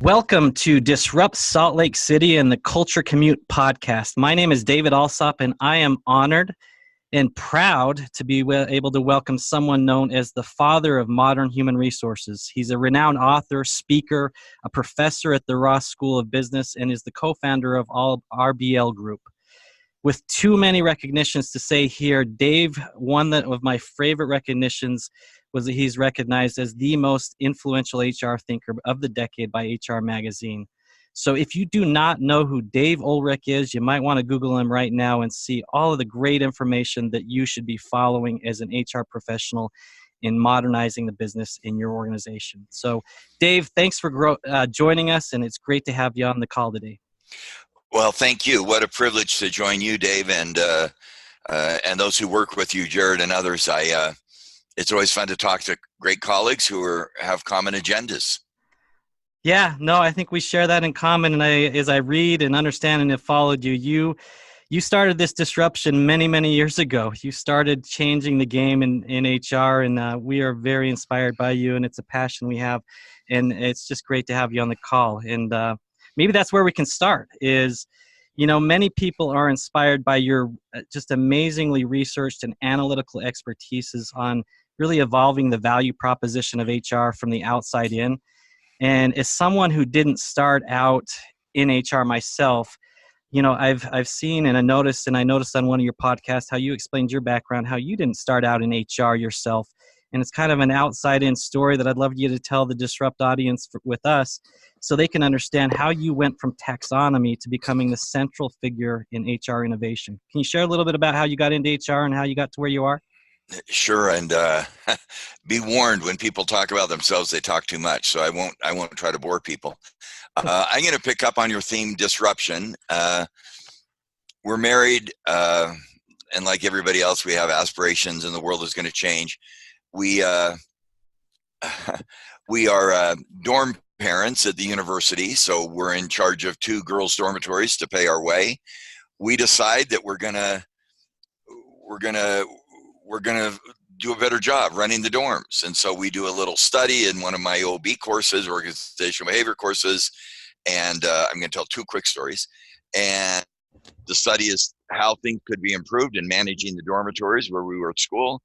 Welcome to Disrupt Salt Lake City and the Culture Commute podcast. My name is David Alsop, and I am honored and proud to be able to welcome someone known as the father of modern human resources. He's a renowned author, speaker, a professor at the Ross School of Business, and is the co-founder of RBL Group. With too many recognitions to say here, Dave, one of my favorite recognitions was that he's recognized as the most influential HR thinker of the decade by HR Magazine. So if you do not know who Dave Ulrich is, you might want to Google him right now and see all of the great information that you should be following as an HR professional in modernizing the business in your organization. So Dave, thanks for joining us, and it's great to have you on the call today. Well, thank you. What a privilege to join you, Dave, and those who work with you, Jared, and others. It's always fun to talk to great colleagues who have common agendas. Yeah, no, I think we share that in common. And as I read and understand and have followed you, you started this disruption many, many years ago. You started changing the game in HR, and we are very inspired by you, and it's a passion we have. And it's just great to have you on the call. And maybe that's where we can start is, many people are inspired by your just amazingly researched and analytical expertises on really evolving the value proposition of HR from the outside in. And as someone who didn't start out in HR myself, I've seen and I noticed on one of your podcasts how you explained your background, how you didn't start out in HR yourself. And it's kind of an outside-in story that I'd love you to tell the Disrupt audience with us so they can understand how you went from taxonomy to becoming the central figure in HR innovation. Can you share a little bit about how you got into HR and how you got to where you are? Sure, and be warned, when people talk about themselves, they talk too much, so I won't try to bore people. I'm going to pick up on your theme, disruption. We're married, and like everybody else, we have aspirations, and the world is going to change. We are dorm parents at the university, so we're in charge of 2 girls' dormitories to pay our way. We decide that we're gonna do a better job running the dorms, and so we do a little study in one of my OB courses, organizational behavior courses, and I'm going to tell 2 quick stories. And the study is how things could be improved in managing the dormitories where we were at school.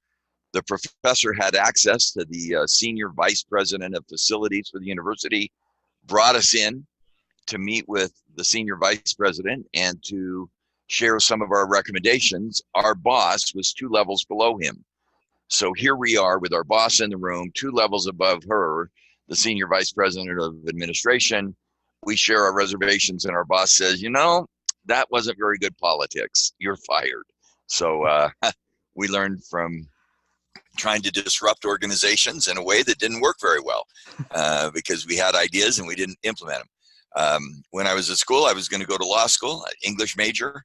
The professor had access to the senior vice president of facilities for the university, brought us in to meet with the senior vice president and to share some of our recommendations. Our boss was 2 levels below him. So here we are with our boss in the room, 2 levels above her, the senior vice president of administration. We share our reservations, and our boss says, that wasn't very good politics. You're fired. So we learned from trying to disrupt organizations in a way that didn't work very well because we had ideas and we didn't implement them. When I was at school, I was going to go to law school, English major.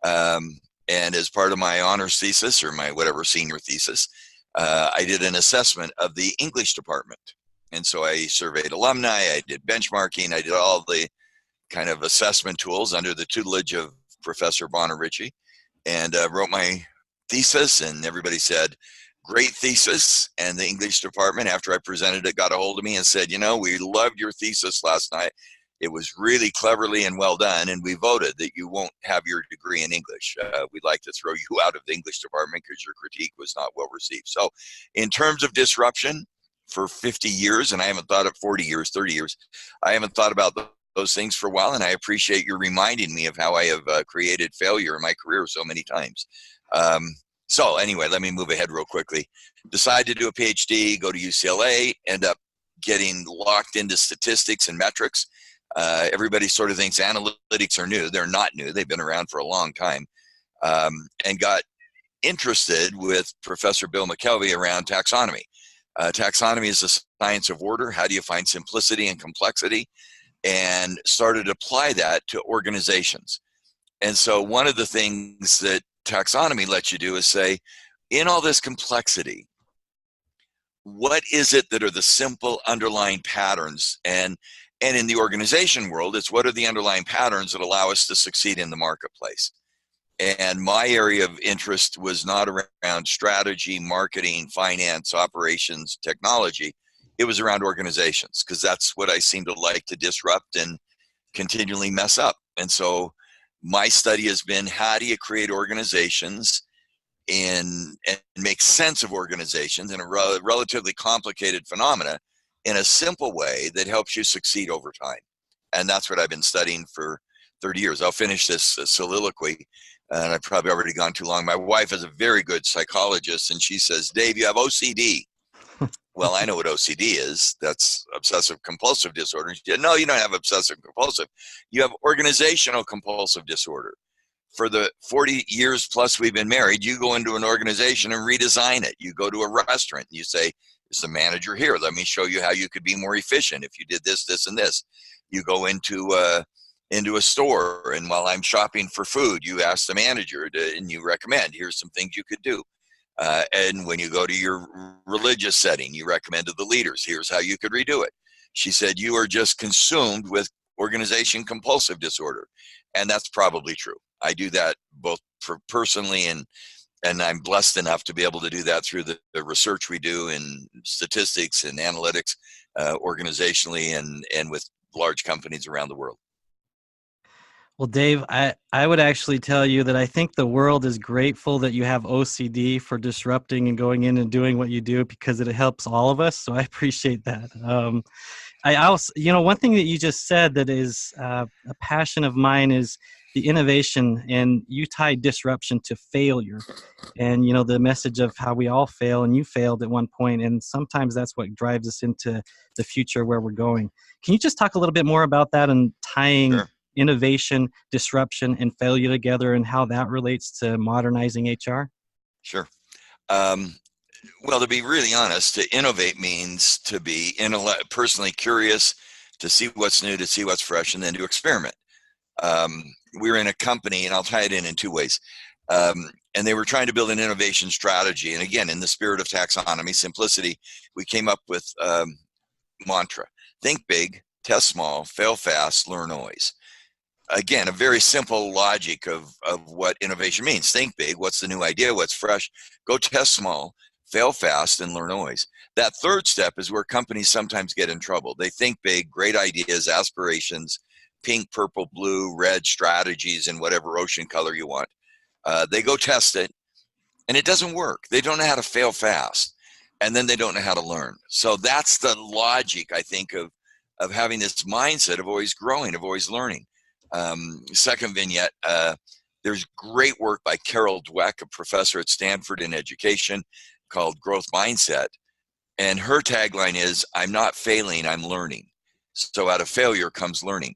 And as part of my honors thesis or my whatever senior thesis, I did an assessment of the English department. And so I surveyed alumni, I did benchmarking, I did all the kind of assessment tools under the tutelage of Professor Ulrich, and wrote my thesis, and everybody said, great thesis. And the English department, after I presented it, got a hold of me and said, we loved your thesis last night. It was really cleverly and well done, and we voted that you won't have your degree in English. We'd like to throw you out of the English department because your critique was not well received. So in terms of disruption, for 50 years, and I haven't thought of 40 years, 30 years, I haven't thought about those things for a while, and I appreciate you reminding me of how I have created failure in my career so many times. So anyway, let me move ahead real quickly. Decide to do a PhD, go to UCLA, end up getting locked into statistics and metrics. Everybody sort of thinks analytics are new. They're not new. They've been around for a long time. And got interested with Professor Bill McKelvey around taxonomy. Taxonomy is the science of order. How do you find simplicity and complexity? And started to apply that to organizations. And so one of the things that taxonomy lets you do is say, in all this complexity, what is it that are the simple underlying patterns? And in the organization world, it's what are the underlying patterns that allow us to succeed in the marketplace? And my area of interest was not around strategy, marketing, finance, operations, technology. it was around organizations, because that's what I seem to like to disrupt and continually mess up. And so my study has been, how do you create organizations and make sense of organizations in a relatively complicated phenomena in a simple way that helps you succeed over time. And that's what I've been studying for 30 years. I'll finish this soliloquy, and I've probably already gone too long. My wife is a very good psychologist, and she says, Dave, you have OCD. Well, I know what OCD is. That's obsessive compulsive disorder. No, you don't have obsessive compulsive. You have organizational compulsive disorder. For the 40 years plus we've been married, you go into an organization and redesign it. You go to a restaurant and you say, is the manager here? Let me show you how you could be more efficient if you did this, this, and this. You go into a store, and while I'm shopping for food, you ask the manager and you recommend, here's some things you could do. And when you go to your religious setting, you recommend to the leaders, here's how you could redo it. She said, you are just consumed with organization compulsive disorder. And that's probably true. I do that both personally, and I'm blessed enough to be able to do that through the research we do in statistics and analytics, organizationally, and with large companies around the world. Well, Dave, I would actually tell you that I think the world is grateful that you have OCD for disrupting and going in and doing what you do, because it helps all of us. So I appreciate that. I also, one thing that you just said that is a passion of mine is the innovation, and you tie disruption to failure. And, the message of how we all fail, and you failed at one point, and sometimes that's what drives us into the future where we're going. Can you just talk a little bit more about that and tying Sure. innovation, disruption, and failure together, and how that relates to modernizing HR? Sure. Well, to be really honest, to innovate means to be personally curious, to see what's new, to see what's fresh, and then to experiment. We were in a company, and I'll tie it in two ways. And they were trying to build an innovation strategy. And again, in the spirit of taxonomy, simplicity, we came up with mantra: think big, test small, fail fast, learn always. Again, a very simple logic of what innovation means. Think big, what's the new idea, what's fresh, go test small, fail fast, and learn always. That third step is where companies sometimes get in trouble. They think big, great ideas, aspirations, pink, purple, blue, red strategies in whatever ocean color you want. They go test it, and it doesn't work. They don't know how to fail fast, and then they don't know how to learn. So that's the logic, I think, of having this mindset of always growing, of always learning. Second vignette, there's great work by Carol Dweck, a professor at Stanford in education, called Growth Mindset. And her tagline is, I'm not failing, I'm learning. So out of failure comes learning.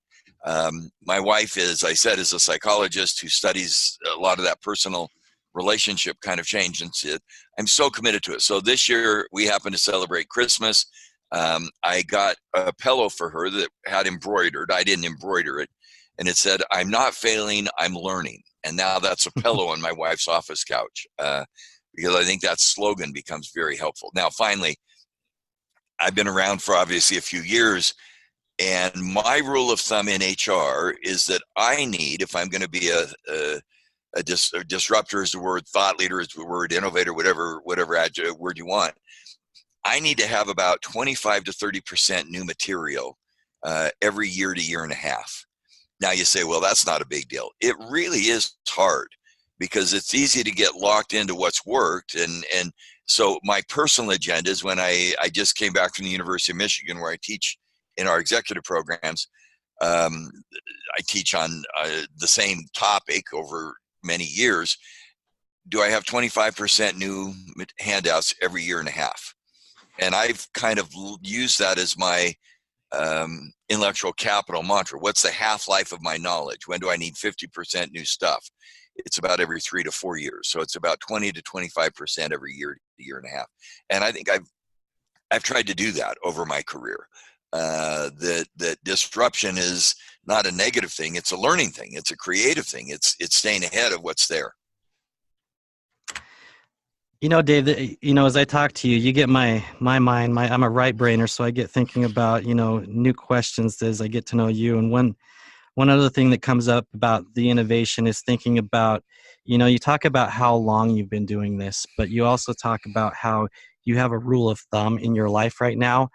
My wife, as I said, is a psychologist who studies a lot of that personal relationship kind of change. And I'm so committed to it. So this year we happened to celebrate Christmas. I got a pillow for her that had embroidered. I didn't embroider it. And it said, I'm not failing, I'm learning. And now that's a pillow on my wife's office couch, because I think that slogan becomes very helpful. Now, finally, I've been around for obviously a few years, and my rule of thumb in HR is that I need, if I'm going to be a disruptor is the word, thought leader is the word, innovator, whatever word you want, I need to have about 25 to 30% new material every year to year and a half. Now you say, well, that's not a big deal. It really is hard, because it's easy to get locked into what's worked. And so my personal agenda is, when I just came back from the University of Michigan, where I teach in our executive programs. I teach on the same topic over many years. Do I have 25% new handouts every year and a half? And I've kind of used that as my intellectual capital mantra. What's the half-life of my knowledge? When do I need 50% new stuff? It's about every 3 to 4 years. So it's about 20 to 25% every year and a half. And I think I've tried to do that over my career. That disruption is not a negative thing. It's a learning thing. It's a creative thing. It's staying ahead of what's there. Dave, as I talk to you, you get my mind. I'm a right brainer, so I get thinking about, new questions as I get to know you. And one other thing that comes up about the innovation is thinking about, you talk about how long you've been doing this, but you also talk about how you have a rule of thumb in your life right now.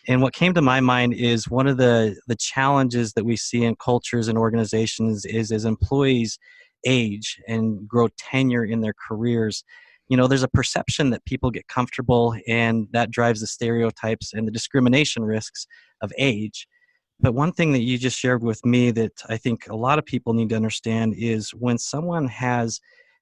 And what came to my mind is one of the challenges that we see in cultures and organizations is as employees age and grow tenure in their careers, there's a perception that people get comfortable, and that drives the stereotypes and the discrimination risks of age. But one thing that you just shared with me that I think a lot of people need to understand is when someone has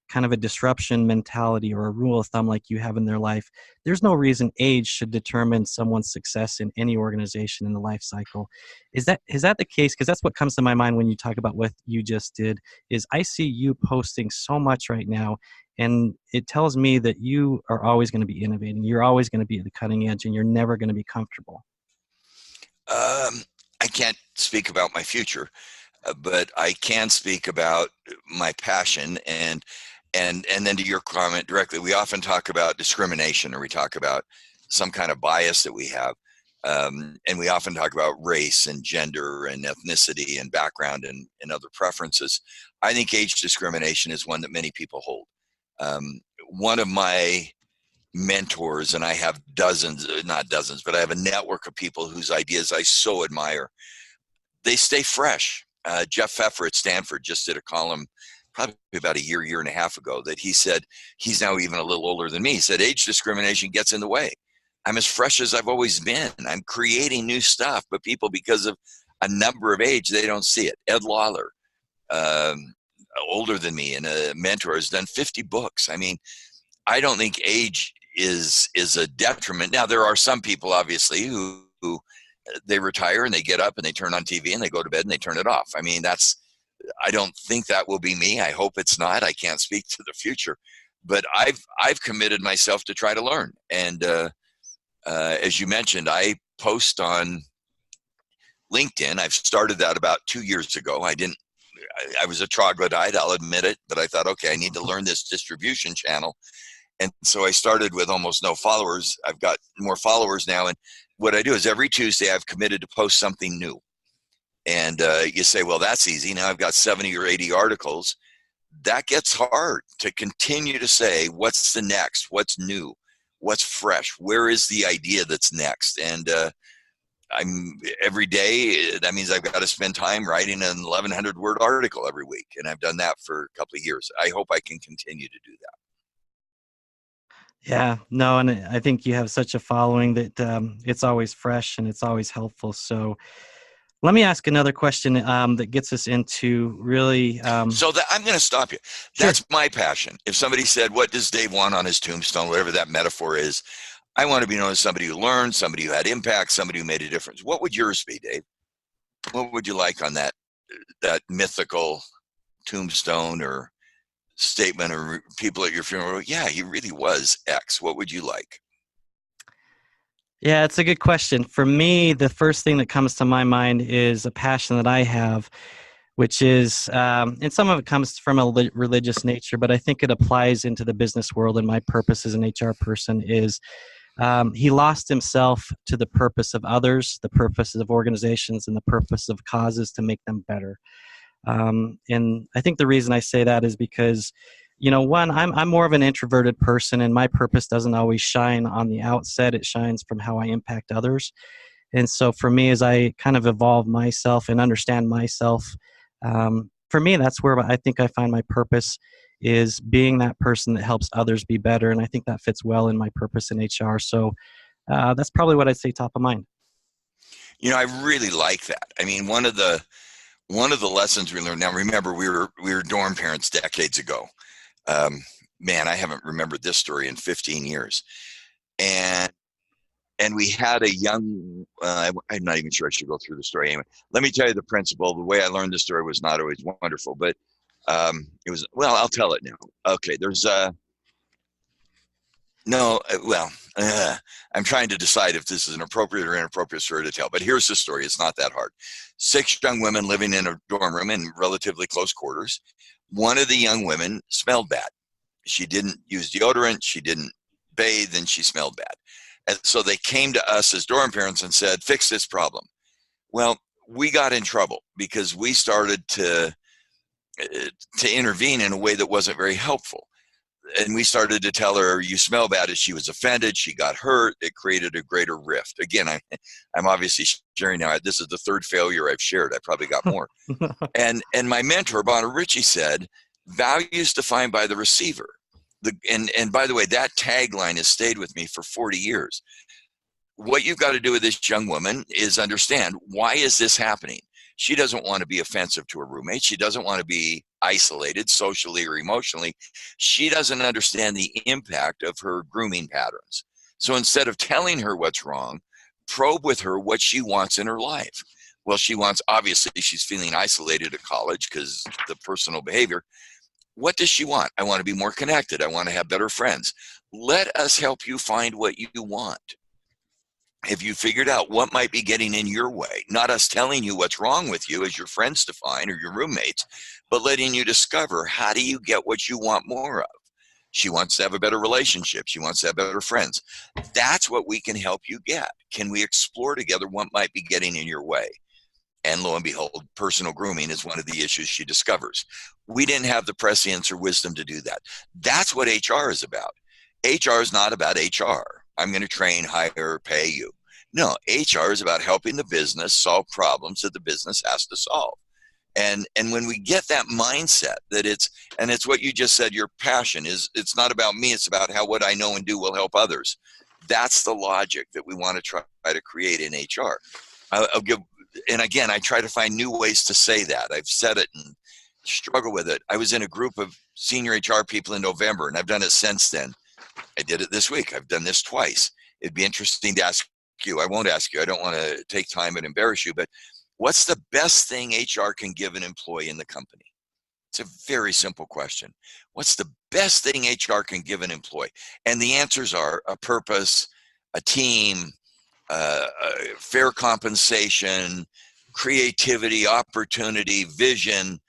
kind of a disruption mentality or a rule of thumb like you have in their life, there's no reason age should determine someone's success in any organization in the life cycle. Is that the case? Because that's what comes to my mind when you talk about what you just did. Is I see you posting so much right now, and it tells me that you are always going to be innovating. You're always going to be at the cutting edge, and you're never going to be comfortable. I can't speak about my future, but I can speak about my passion. And then to your comment directly, we often talk about discrimination, or we talk about some kind of bias that we have. And we often talk about race and gender and ethnicity and background and other preferences. I think age discrimination is one that many people hold. One of my mentors, and I have dozens, not dozens, but I have a network of people whose ideas I so admire. They stay fresh. Jeff Pfeffer at Stanford just did a column probably about a year and a half ago that he said, he's now even a little older than me. He said, age discrimination gets in the way. I'm as fresh as I've always been. I'm creating new stuff, but people, because of a number of age, they don't see it. Ed Lawler, older than me and a mentor, has done 50 books. I mean, I don't think age is a detriment. Now, there are some people, obviously, who they retire and they get up and they turn on TV and they go to bed and they turn it off. I mean, I don't think that will be me. I hope it's not. I can't speak to the future, but I've committed myself to try to learn. And as you mentioned, I post on LinkedIn. I've started that about 2 years ago. I was a troglodyte, I'll admit it, but I thought, okay, I need to learn this distribution channel. And so I started with almost no followers. I've got more followers now. And what I do is every Tuesday I've committed to post something new. And you say, well, that's easy. Now I've got 70 or 80 articles. That gets hard to continue to say, what's the next? What's new? What's fresh? Where is the idea that's next? And I'm every day, that means I've got to spend time writing an 1,100 word article every week. And I've done that for a couple of years. I hope I can continue to do that. Yeah, no, and I think you have such a following that it's always fresh and it's always helpful. So let me ask another question that gets us into really. So I'm going to stop you. Sure. That's my passion. If somebody said, what does Dave want on his tombstone, whatever that metaphor is, I want to be known as somebody who learned, somebody who had impact, somebody who made a difference. What would yours be, Dave? What would you like on that mythical tombstone or statement, or people at your funeral? Yeah, he really was X. What would you like? Yeah, it's a good question. For me, the first thing that comes to my mind is a passion that I have, which is, and some of it comes from a religious nature, but I think it applies into the business world. And my purpose as an HR person is he lost himself to the purpose of others, the purposes of organizations, and the purpose of causes to make them better. And I think the reason I say that is because, one, I'm more of an introverted person, and my purpose doesn't always shine on the outset. It shines from how I impact others. And so for me, as I kind of evolve myself and understand myself, for me, that's where I think I find my purpose, is being that person that helps others be better. And I think that fits well in my purpose in HR. So that's probably what I'd say top of mind. I really like that. I mean, one of the lessons we learned. Now, remember, we were dorm parents decades ago. Man, I haven't remembered this story in 15 years. And we had a young, I'm not even sure I should go through the story anyway. Let me tell you the principle. The way I learned the story was not always wonderful, but it was, well, I'll tell it now. Okay, there's no, well, I'm trying to decide if this is an appropriate or inappropriate story to tell, but here's the story. It's not that hard. 6 young women living in a dorm room in relatively close quarters. One of the young women smelled bad. She didn't use deodorant, she didn't bathe, and she smelled bad. And so they came to us as dorm parents and said, fix this problem. Well, we got in trouble because we started to intervene in a way that wasn't very helpful. and we started to tell her, you smell bad, as she was offended. She got hurt. It created a greater rift. Again, I'm obviously sharing now. This is the third failure I've shared. I probably got more. And my mentor, Bonner Ritchie, said, values defined by the receiver. And by the way, that tagline has stayed with me for 40 years. What you've got to do with this young woman is understand, why is this happening? She doesn't want to be offensive to her roommate. She doesn't want to be isolated socially or emotionally. She doesn't understand the impact of her grooming patterns. So instead of telling her what's wrong, probe with her what she wants in her life. Well, she wants, obviously, she's feeling isolated at college because the personal behavior. What does she want? I want to be more connected. I want to have better friends. Let us help you find what you want. Have you figured out what might be getting in your way? Not us telling you what's wrong with you as your friends define or your roommates, but letting you discover, how do you get what you want more of? She wants to have a better relationship. She wants to have better friends. That's what we can help you get. Can we explore together what might be getting in your way? And lo and behold, personal grooming is one of the issues she discovers. We didn't have the prescience or wisdom to do that. That's what HR is about. HR is not about HR. I'm going to train, hire, pay you. No, HR is about helping the business solve problems that the business has to solve. And when we get that mindset that it's what you just said, your passion is, it's not about me, it's about how what I know and do will help others. That's the logic that we want to try to create in HR. I'll give, and again, I try to find new ways to say that. I've said it and struggle with it. I was in a group of senior HR people in November, and I've done it since then. I did it this week. I've done this twice. It'd be interesting to ask you. I won't ask you. I don't want to take time and embarrass you, but what's the best thing HR can give an employee in the company? It's a very simple question. What's the best thing HR can give an employee? And the answers are a purpose, a team, fair compensation, creativity, opportunity, vision,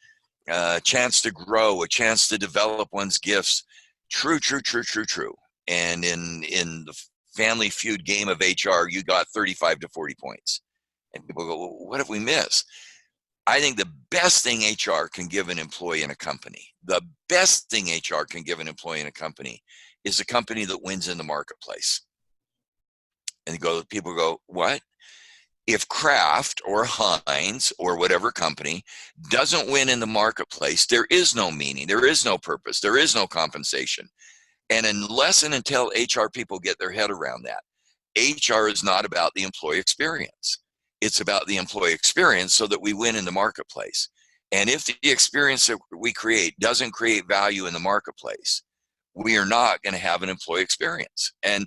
a chance to grow, a chance to develop one's gifts. True. And in the Family Feud game of HR, you got 35 to 40 points. And people go, well, what have we missed? I think the best thing HR can give an employee in a company, the best thing HR can give an employee in a company is a company that wins in the marketplace. And people go, what? If Kraft or Heinz or whatever company doesn't win in the marketplace, there is no meaning, there is no purpose, there is no compensation. And unless and until HR people get their head around that, HR is not about the employee experience. It's about the employee experience so that we win in the marketplace. And if the experience that we create doesn't create value in the marketplace, we are not going to have an employee experience. And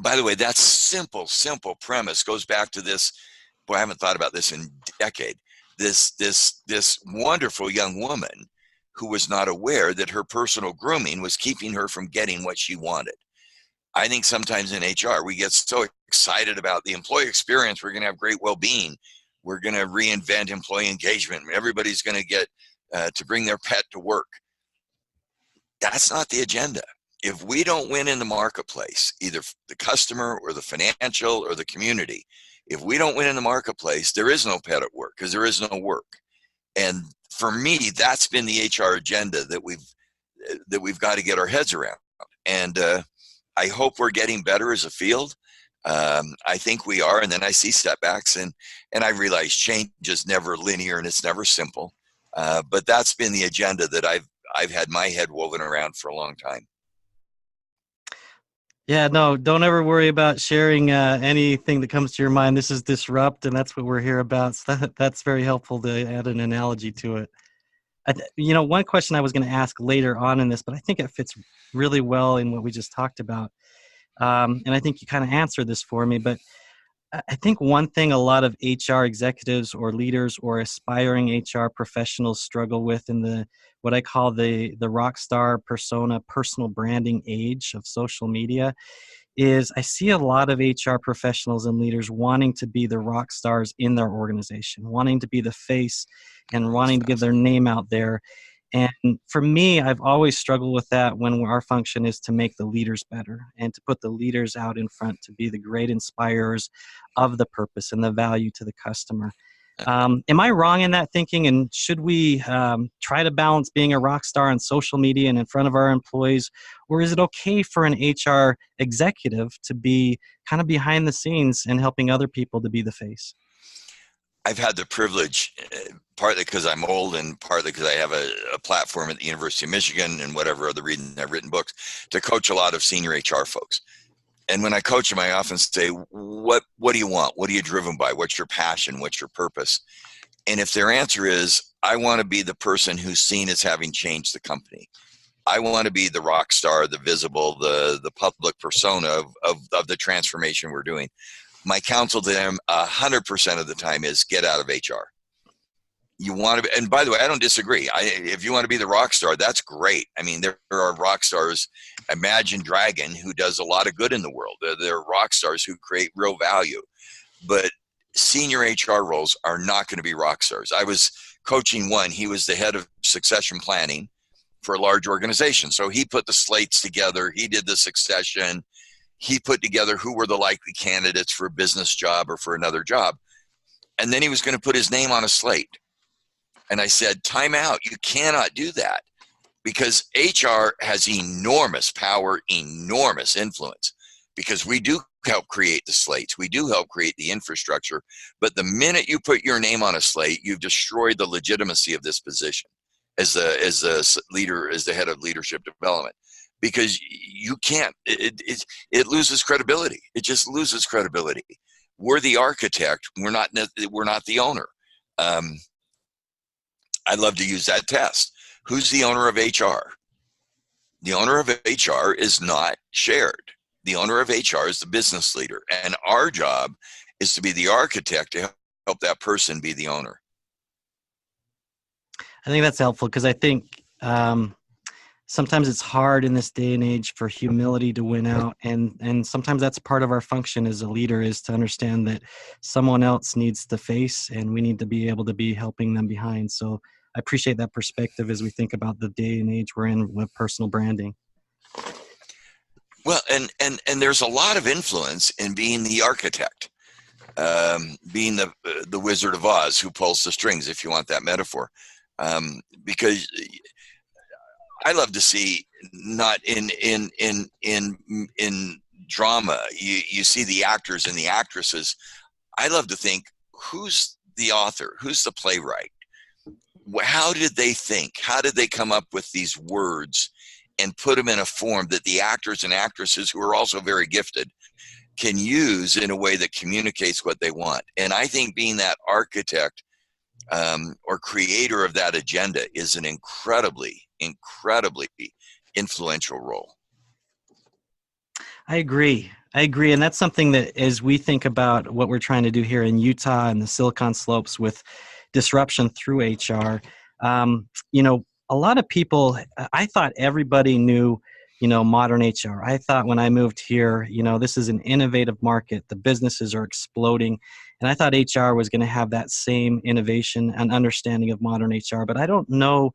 by the way, that simple premise goes back to this. Boy, I haven't thought about this in a decade. This wonderful young woman who was not aware that her personal grooming was keeping her from getting what she wanted. I think sometimes in HR, we get so excited about the employee experience. We're going to have great well-being. We're going to reinvent employee engagement. Everybody's going to get to bring their pet to work. That's not the agenda. If we don't win in the marketplace, either the customer or the financial or the community, if we don't win in the marketplace, there is no pet at work because there is no work. And for me, that's been the HR agenda that we've got to get our heads around. And I hope we're getting better as a field. I think we are. And then I see setbacks and I realize change is never linear and it's never simple. But that's been the agenda that I've had my head woven around for a long time. Yeah, no, don't ever worry about sharing anything that comes to your mind. This is Disrupt, and that's what we're here about. So that's very helpful to add an analogy to it. One question I was going to ask later on in this, but I think it fits really well in what we just talked about. And I think you kind of answered this for me, but I think one thing a lot of HR executives or leaders or aspiring HR professionals struggle with in what I call the rock star persona, personal branding age of social media is I see a lot of HR professionals and leaders wanting to be the rock stars in their organization, wanting to be the face and wanting to get their name out there. And for me, I've always struggled with that when our function is to make the leaders better and to put the leaders out in front to be the great inspirers of the purpose and the value to the customer. Am I wrong in that thinking? And should we try to balance being a rock star on social media and in front of our employees? Or is it okay for an HR executive to be kind of behind the scenes and helping other people to be the face? I've had the privilege, partly because I'm old and partly because I have a platform at the University of Michigan and whatever other reading I've written books, to coach a lot of senior HR folks. And when I coach them, I often say, what do you want? What are you driven by? What's your passion? What's your purpose? And if their answer is, I want to be the person who's seen as having changed the company, I want to be the rock star, the visible, the public persona of the transformation we're doing, my counsel to them 100% of the time is get out of HR. You want to, and by the way, I don't disagree. If you want to be the rock star, that's great. I mean, there are rock stars. Imagine Dragon, who does a lot of good in the world. There are rock stars who create real value. But senior HR roles are not going to be rock stars. I was coaching one. He was the head of succession planning for a large organization. So he put the slates together. He did the succession. He put together who were the likely candidates for a business job or for another job. And then he was going to put his name on a slate. And I said, time out. You cannot do that, because HR has enormous power, enormous influence, because we do help create the slates. We do help create the infrastructure. But the minute you put your name on a slate, you've destroyed the legitimacy of this position as the leader, as the head of leadership development, because you can't, it loses credibility. It just loses credibility. We're the architect. We're not the owner. I'd love to use that test. Who's the owner of HR? The owner of HR is not shared. The owner of HR is the business leader. And our job is to be the architect to help that person be the owner. I think that's helpful, because I think sometimes it's hard in this day and age for humility to win out. And sometimes that's part of our function as a leader, is to understand that someone else needs the face and we need to be able to be helping them behind. So I appreciate that perspective as we think about the day and age we're in with personal branding. Well, and there's a lot of influence in being the architect, being the Wizard of Oz who pulls the strings, if you want that metaphor, because I love to see, not in drama, you see the actors and the actresses. I love to think, who's the author? Who's the playwright? How did they think? How did they come up with these words and put them in a form that the actors and actresses, who are also very gifted, can use in a way that communicates what they want? And I think being that architect or creator of that agenda is an incredibly influential role. I agree. And that's something that, as we think about what we're trying to do here in Utah and the Silicon Slopes with disruption through HR, a lot of people, I thought everybody knew, modern HR. I thought when I moved here, this is an innovative market. The businesses are exploding. And I thought HR was going to have that same innovation and understanding of modern HR, but I don't know.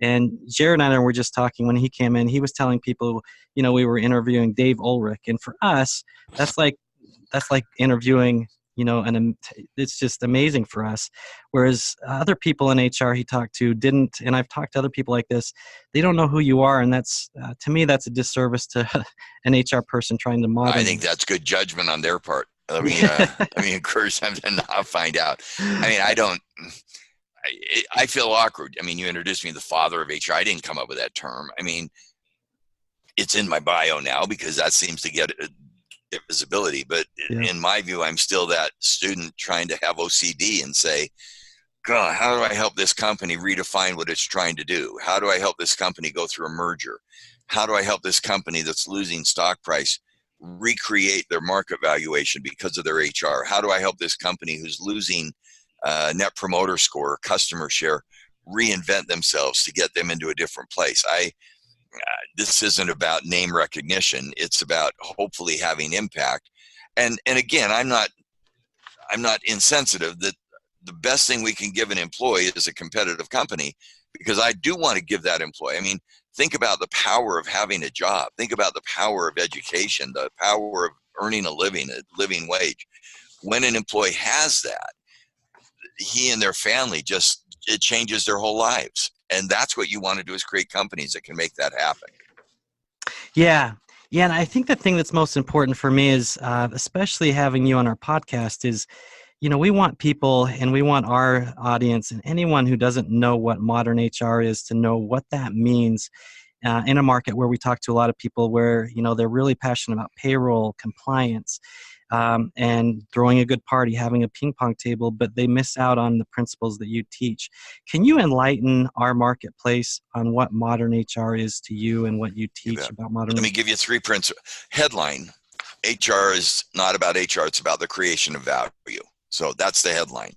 And Jared and I were just talking when he came in. He was telling people, we were interviewing Dave Ulrich, and for us, that's like interviewing, and it's just amazing for us. Whereas other people in HR he talked to didn't, and I've talked to other people like this, they don't know who you are, and that's to me that's a disservice to an HR person trying to model. I think that's good judgment on their part. Let me encourage them to not find out. I feel awkward. You introduced me to the father of HR. I didn't come up with that term. It's in my bio now because that seems to get visibility. But in my view, I'm still that student trying to have OCD and say, God, how do I help this company redefine what it's trying to do? How do I help this company go through a merger? How do I help this company that's losing stock price recreate their market valuation because of their HR? How do I help this company who's losing net promoter score, customer share, reinvent themselves to get them into a different place? This isn't about name recognition. It's about hopefully having impact. And again, I'm not insensitive that the best thing we can give an employee is a competitive company, because I do want to give that employee. Think about the power of having a job. Think about the power of education, the power of earning a living wage. When an employee has that, he and their family just, it changes their whole lives. And that's what you want to do, is create companies that can make that happen. Yeah. Yeah. And I think the thing that's most important for me is, especially having you on our podcast, is, we want people, and we want our audience and anyone who doesn't know what modern HR is to know what that means in a market where we talk to a lot of people where, they're really passionate about payroll, compliance, and throwing a good party, having a ping pong table, but they miss out on the principles that you teach. Can you enlighten our marketplace on what modern HR is to you and what you teach about modern? Let me give you 3 principles. Headline: HR is not about HR, it's about the creation of value. So that's the headline.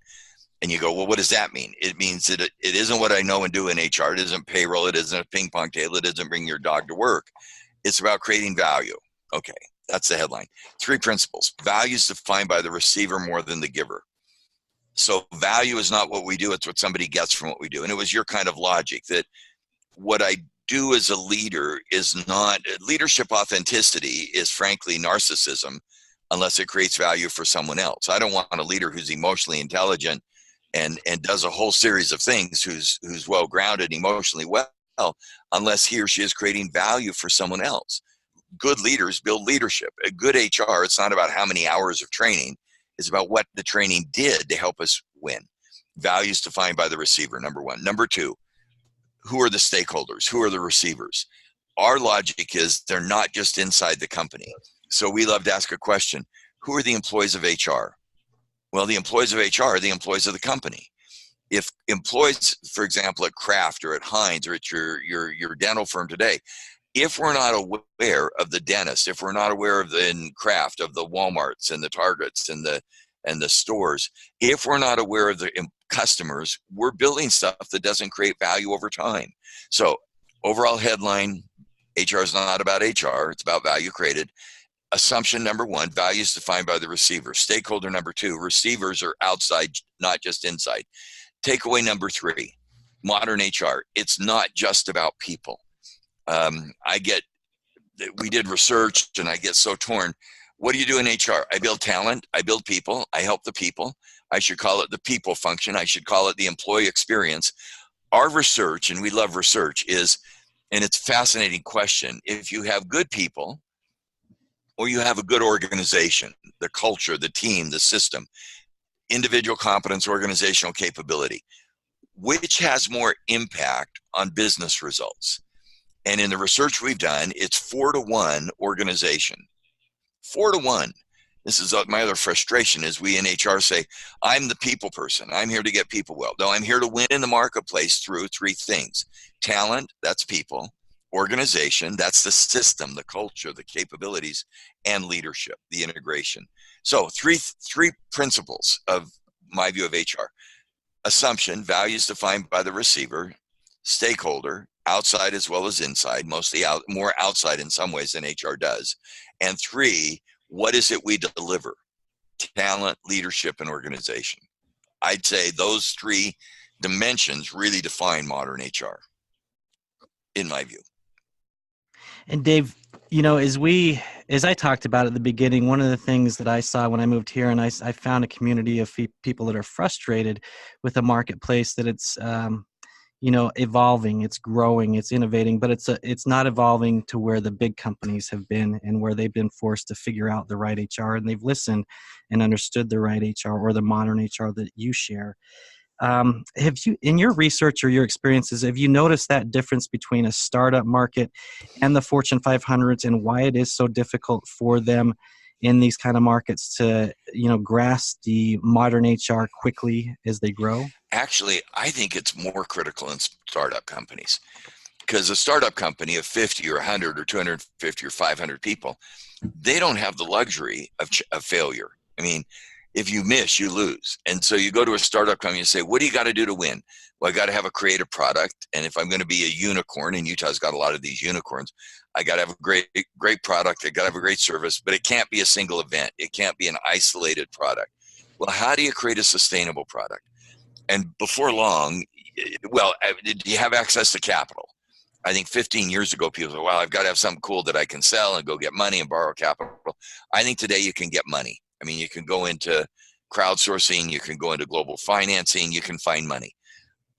And you go, well, what does that mean? It means that it isn't what I know and do in HR. It isn't payroll. It isn't a ping pong table. It isn't bring your dog to work. It's about creating value. Okay, that's the headline. 3 principles. Value is defined by the receiver more than the giver. So value is not what we do. It's what somebody gets from what we do. And it was your kind of logic that what I do as a leader is not, leadership authenticity is frankly narcissism unless it creates value for someone else. I don't want a leader who's emotionally intelligent and does a whole series of things, who's well grounded emotionally well, unless he or she is creating value for someone else. Good leaders build leadership. A good HR, it's not about how many hours of training, it's about what the training did to help us win. Value is defined by the receiver, number 1. Number 2, who are the stakeholders? Who are the receivers? Our logic is they're not just inside the company. So we love to ask a question: who are the employees of HR? Well, the employees of HR are the employees of the company. If employees, for example, at Kraft or at Heinz or at your dental firm today, if we're not aware of the dentist, if we're not aware of in Kraft of the Walmarts and the Targets and the stores, if we're not aware of the customers, we're building stuff that doesn't create value over time. So overall headline: HR is not about HR, it's about value created. Assumption number 1, value is defined by the receiver. Stakeholder number 2, receivers are outside, not just inside. Takeaway number 3, modern HR, it's not just about people. We did research and I get so torn. What do you do in HR? I build talent, I build people, I help the people. I should call it the people function. I should call it the employee experience. Our research, and we love research, is, and it's a fascinating question, if you have good people, or you have a good organization, the culture, the team, the system, individual competence, organizational capability, which has more impact on business results? And in the research we've done, it's 4-to-1 organization. 4-to-1. This is my other frustration, is we in HR say, I'm the people person. I'm here to get people well. No, I'm here to win in the marketplace through 3 things. Talent, that's people. Organization, that's the system, the culture, the capabilities, and leadership, the integration. So three principles of my view of HR. Assumption: value is defined by the receiver. Stakeholder: outside as well as inside, mostly more outside in some ways than HR does. And 3, what is it we deliver? Talent, leadership, and organization. I'd say those 3 dimensions really define modern HR, in my view. And Dave, as I talked about at the beginning, one of the things that I saw when I moved here, and I found a community of people that are frustrated with a marketplace that it's, evolving, it's growing, it's innovating, but it's not evolving to where the big companies have been and where they've been forced to figure out the right HR, and they've listened and understood the right HR or the modern HR that you share. Have you, in your research or your experiences, have you noticed that difference between a startup market and the Fortune 500s, and why it is so difficult for them in these kind of markets to, grasp the modern HR quickly as they grow? Actually, I think it's more critical in startup companies, because a startup company of 50 or 100 or 250 or 500 people, they don't have the luxury of failure. I mean, if you miss, you lose. And so you go to a startup company and say, what do you got to do to win? Well, I got to have a creative product. And if I'm going to be a unicorn, and Utah's got a lot of these unicorns, I got to have a great product. I got to have a great service, but it can't be a single event. It can't be an isolated product. Well, how do you create a sustainable product? And before long, do you have access to capital? I think 15 years ago, people said, well, I've got to have something cool that I can sell and go get money and borrow capital. I think today you can get money. I mean, you can go into crowdsourcing, you can go into global financing, you can find money.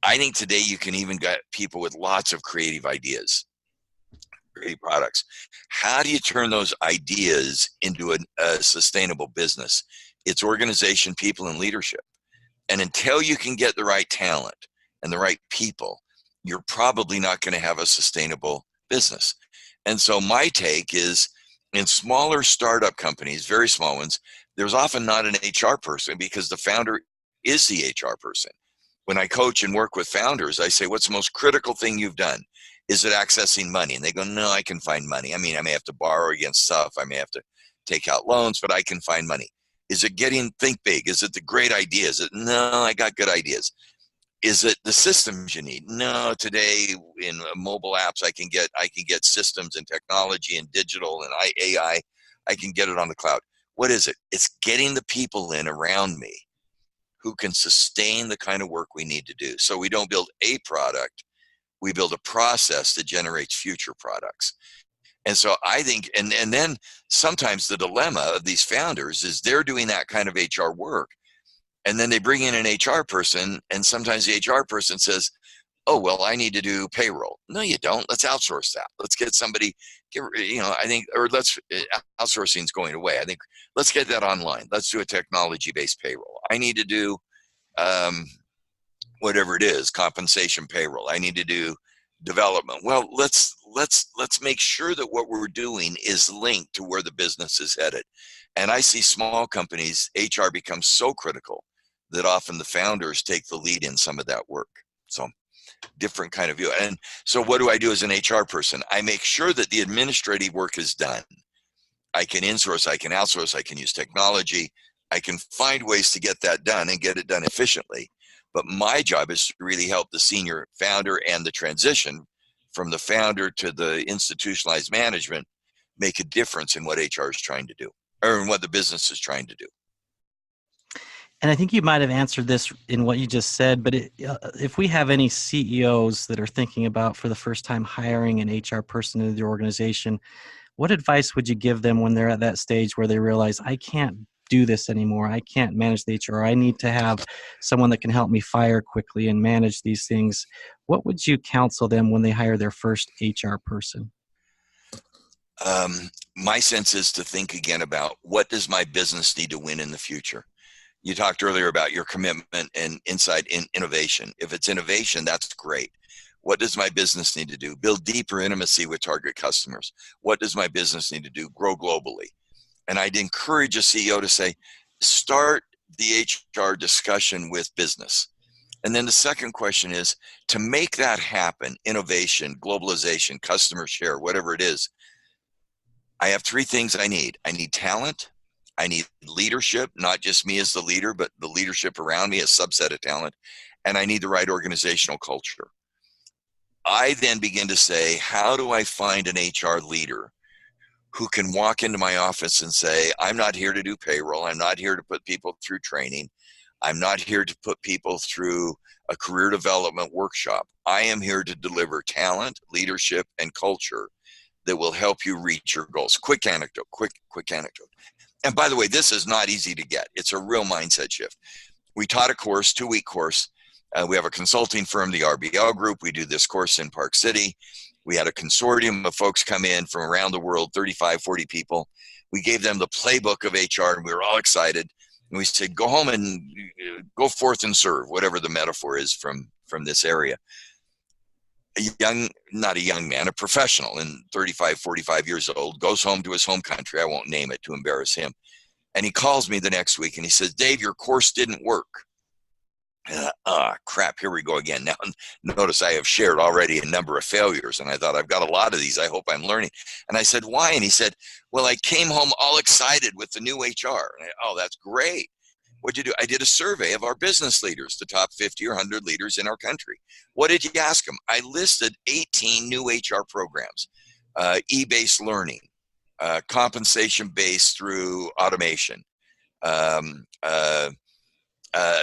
I think today you can even get people with lots of creative ideas, creative products. How do you turn those ideas into a sustainable business? It's organization, people, and leadership. And until you can get the right talent and the right people, you're probably not going to have a sustainable business. And so my take is, in smaller startup companies, very small ones, there's often not an HR person because the founder is the HR person. When I coach and work with founders, I say, what's the most critical thing you've done? Is it accessing money? And they go, no, I can find money. I mean, I may have to borrow against stuff. I may have to take out loans, but I can find money. Is it think big? Is it the great ideas? No, I got good ideas. Is it the systems you need? No, today in mobile apps, I can get systems and technology and digital and AI. I can get it on the cloud. What is it? It's getting the people in around me who can sustain the kind of work we need to do. So we don't build a product, we build a process that generates future products. And so I think, and then sometimes the dilemma of these founders is they're doing that kind of HR work, and then they bring in an HR person, and sometimes the HR person says, oh, well, I need to do payroll. No, you don't. Let's outsource that. Let's get somebody, I think, or outsourcing is going away. I think let's get that online. Let's do a technology-based payroll. I need to do whatever it is, compensation payroll. I need to do development. Well, let's make sure that what we're doing is linked to where the business is headed. And I see small companies, HR becomes so critical that often the founders take the lead in some of that work. So different kind of view. And so what do I do as an HR person? I make sure that the administrative work is done. I can insource, I can outsource, I can use technology. I can find ways to get that done and get it done efficiently. But my job is to really help the senior founder and the transition from the founder to the institutionalized management make a difference in what HR is trying to do, or in what the business is trying to do. And I think you might have answered this in what you just said, but if we have any CEOs that are thinking about for the first time hiring an HR person into their organization, what advice would you give them when they're at that stage where they realize, I can't do this anymore, I can't manage the HR, I need to have someone that can help me fire quickly and manage these things? What would you counsel them when they hire their first HR person? My sense is to think again about, what does my business need to win in the future? You talked earlier about your commitment and insight in innovation. If it's innovation, that's great. What does my business need to do? Build deeper intimacy with target customers. What does my business need to do? Grow globally. And I'd encourage a CEO to say, start the HR discussion with business. And then the second question is, to make that happen, innovation, globalization, customer share, whatever it is, I have three things I need. I need talent. I need leadership, not just me as the leader, but the leadership around me, a subset of talent. And I need the right organizational culture. I then begin to say, how do I find an HR leader who can walk into my office and say, I'm not here to do payroll. I'm not here to put people through training. I'm not here to put people through a career development workshop. I am here to deliver talent, leadership, and culture that will help you reach your goals. Quick anecdote. And by the way, this is not easy to get. It's a real mindset shift. We taught a course, 2-week course. We have a consulting firm, the RBL Group. We do this course in Park City. We had a consortium of folks come in from around the world, 35, 40 people. We gave them the playbook of HR, and we were all excited. And we said, go home and go forth and serve, whatever the metaphor is from this area. Not a young man, a professional, and 35, 45 years old, goes home to his home country. I won't name it to embarrass him. And he calls me the next week and he says, Dave, your course didn't work. Crap, here we go again. Now, notice I have shared already a number of failures, and I thought, I've got a lot of these. I hope I'm learning. And I said, why? And he said, well, I came home all excited with the new HR. And that's great. What'd you do? I did a survey of our business leaders, the top 50 or 100 leaders in our country. What did you ask them? I listed 18 new HR programs, e-based learning, compensation-based through automation,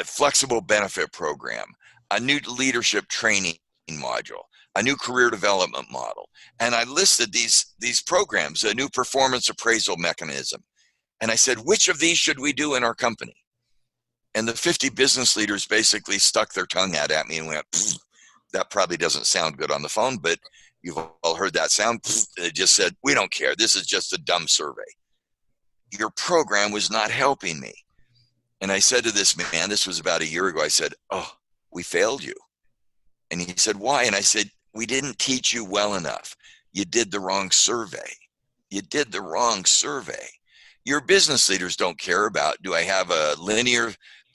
flexible benefit program, a new leadership training module, a new career development model. And I listed these programs, a new performance appraisal mechanism. And I said, which of these should we do in our company? And the 50 business leaders basically stuck their tongue out at me and went, that probably doesn't sound good on the phone, but you've all heard that sound. They just said, we don't care. This is just a dumb survey. Your program was not helping me. And I said to this man, this was about a year ago, I said, oh, we failed you. And he said, why? And I said, we didn't teach you well enough. You did the wrong survey. You did the wrong survey. Your business leaders don't care about, do I have a linear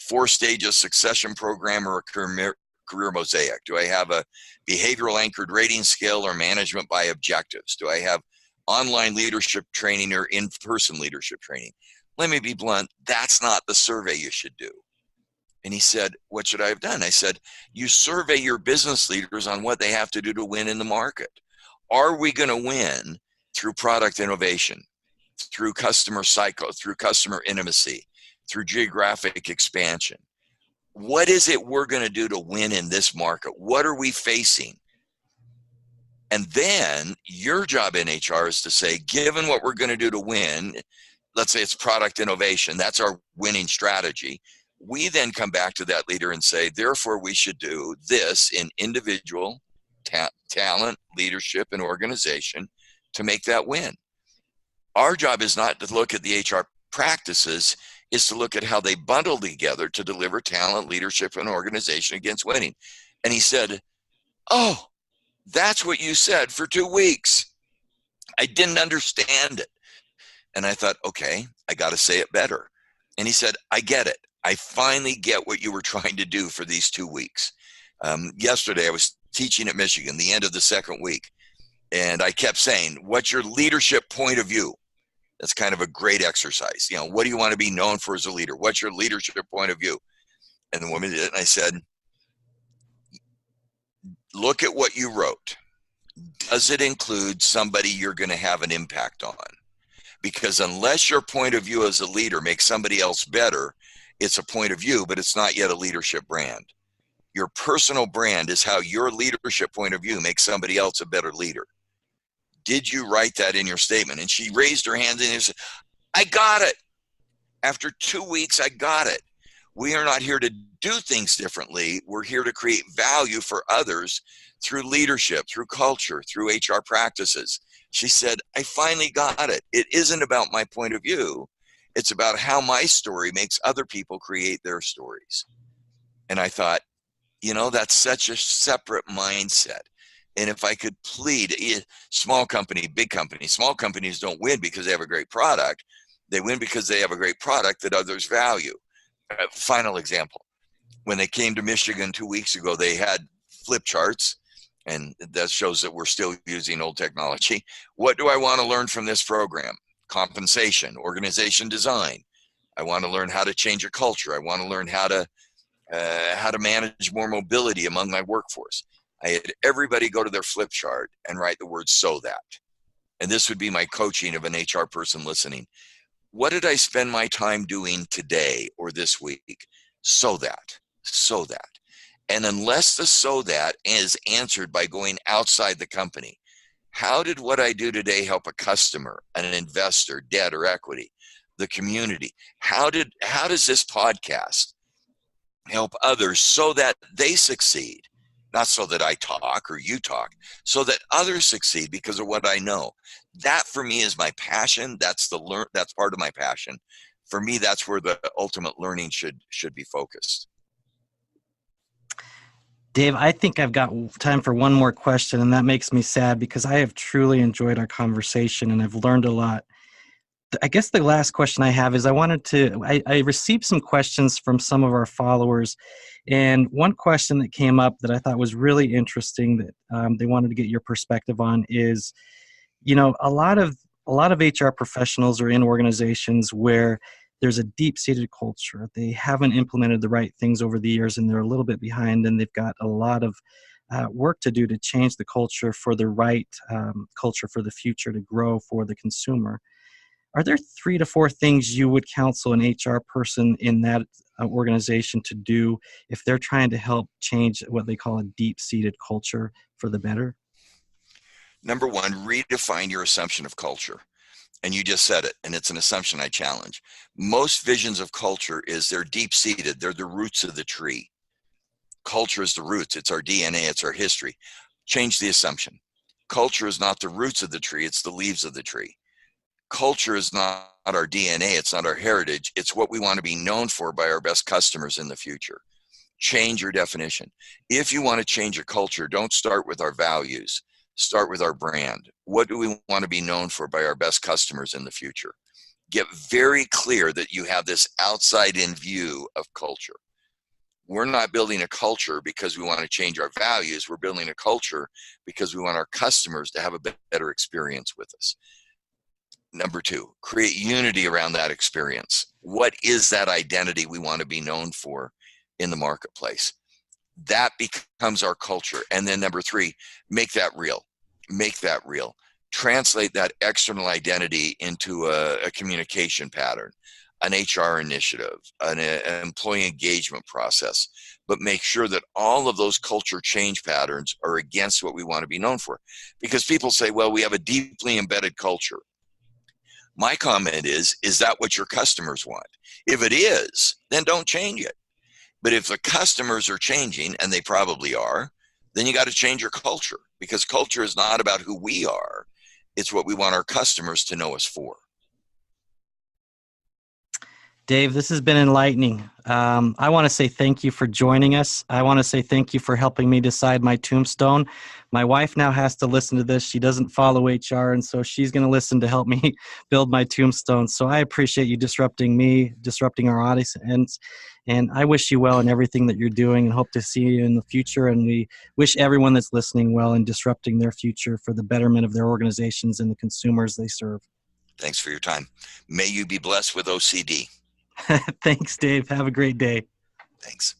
4-stage succession program or a career mosaic? Do I have a behavioral anchored rating scale or management by objectives? Do I have online leadership training or in-person leadership training? Let me be blunt, that's not the survey you should do. And he said, what should I have done? I said, you survey your business leaders on what they have to do to win in the market. Are we going to win through product innovation, through customer cycle, through customer intimacy, through geographic expansion? What is it we're going to do to win in this market? What are we facing? And then your job in HR is to say, given what we're going to do to win, let's say it's product innovation, that's our winning strategy. We then come back to that leader and say, therefore, we should do this in individual talent, leadership, and organization to make that win. Our job is not to look at the HR practices, is to look at how they bundle together to deliver talent, leadership, and organization against winning. And he said, oh, that's what you said for 2 weeks. I didn't understand it. And I thought, okay, I got to say it better. And he said, I get it. I finally get what you were trying to do for these 2 weeks. Yesterday, I was teaching at Michigan, the end of the second week. And I kept saying, what's your leadership point of view? That's kind of a great exercise. You know, what do you want to be known for as a leader? What's your leadership point of view? And the woman did it. And I said, look at what you wrote. Does it include somebody you're going to have an impact on? Because unless your point of view as a leader makes somebody else better, it's a point of view, but it's not yet a leadership brand. Your personal brand is how your leadership point of view makes somebody else a better leader. Did you write that in your statement? And she raised her hand and said, I got it. After 2 weeks, I got it. We are not here to do things differently. We're here to create value for others through leadership, through culture, through HR practices. She said, I finally got it. It isn't about my point of view. It's about how my story makes other people create their stories. And I thought, you know, that's such a separate mindset. And if I could plead, small company, big company, small companies don't win because they have a great product. They win because they have a great product that others value. Final example. When they came to Michigan 2 weeks ago, they had flip charts, and that shows that we're still using old technology. What do I want to learn from this program? Compensation, organization design. I want to learn how to change a culture. I want to learn how to manage more mobility among my workforce. I had everybody go to their flip chart and write the word "so that." And this would be my coaching of an HR person listening. What did I spend my time doing today or this week? So that. And unless the so that is answered by going outside the company, how did what I do today help a customer, an investor, debt or equity, the community? How does this podcast help others so that they succeed? Not so that I talk or you talk, so that others succeed because of what I know. That for me is my passion. That's part of my passion. For me, that's where the ultimate learning should be focused. Dave, I think I've got time for one more question, and that makes me sad because I have truly enjoyed our conversation and I've learned a lot. I guess the last question I have is I received some questions from some of our followers, and one question that came up that I thought was really interesting that they wanted to get your perspective on is, you know, a lot of HR professionals are in organizations where there's a deep-seated culture. They haven't implemented the right things over the years, and they're a little bit behind, and they've got a lot of work to do to change the culture for the right culture for the future to grow for the consumer. Are there 3 to 4 things you would counsel an HR person in that organization to do if they're trying to help change what they call a deep-seated culture for the better? Number one, redefine your assumption of culture. And you just said it, and it's an assumption I challenge. Most visions of culture is they're deep-seated. They're the roots of the tree. Culture is the roots. It's our DNA. It's our history. Change the assumption. Culture is not the roots of the tree. It's the leaves of the tree. Culture is not our DNA. It's not our heritage. It's what we want to be known for by our best customers in the future. Change your definition. If you want to change a culture, don't start with our values. Start with our brand. What do we want to be known for by our best customers in the future? Get very clear that you have this outside-in view of culture. We're not building a culture because we want to change our values. We're building a culture because we want our customers to have a better experience with us. Number two, create unity around that experience. What is that identity we want to be known for in the marketplace? That becomes our culture. And then number three, make that real. Make that real. Translate that external identity into a communication pattern, an HR initiative, an employee engagement process, but make sure that all of those culture change patterns are against what we want to be known for. Because people say, well, we have a deeply embedded culture. My comment is that what your customers want? If it is, then don't change it. But if the customers are changing, and they probably are, then you got to change your culture, because culture is not about who we are. It's what we want our customers to know us for. Dave, this has been enlightening. I want to say thank you for joining us. I want to say thank you for helping me decide my tombstone. My wife now has to listen to this. She doesn't follow HR, and so she's going to listen to help me build my tombstone. So I appreciate you disrupting me, disrupting our audience, and I wish you well in everything that you're doing, and hope to see you in the future. And we wish everyone that's listening well in disrupting their future for the betterment of their organizations and the consumers they serve. Thanks for your time. May you be blessed with OCD. Thanks, Dave. Have a great day. Thanks.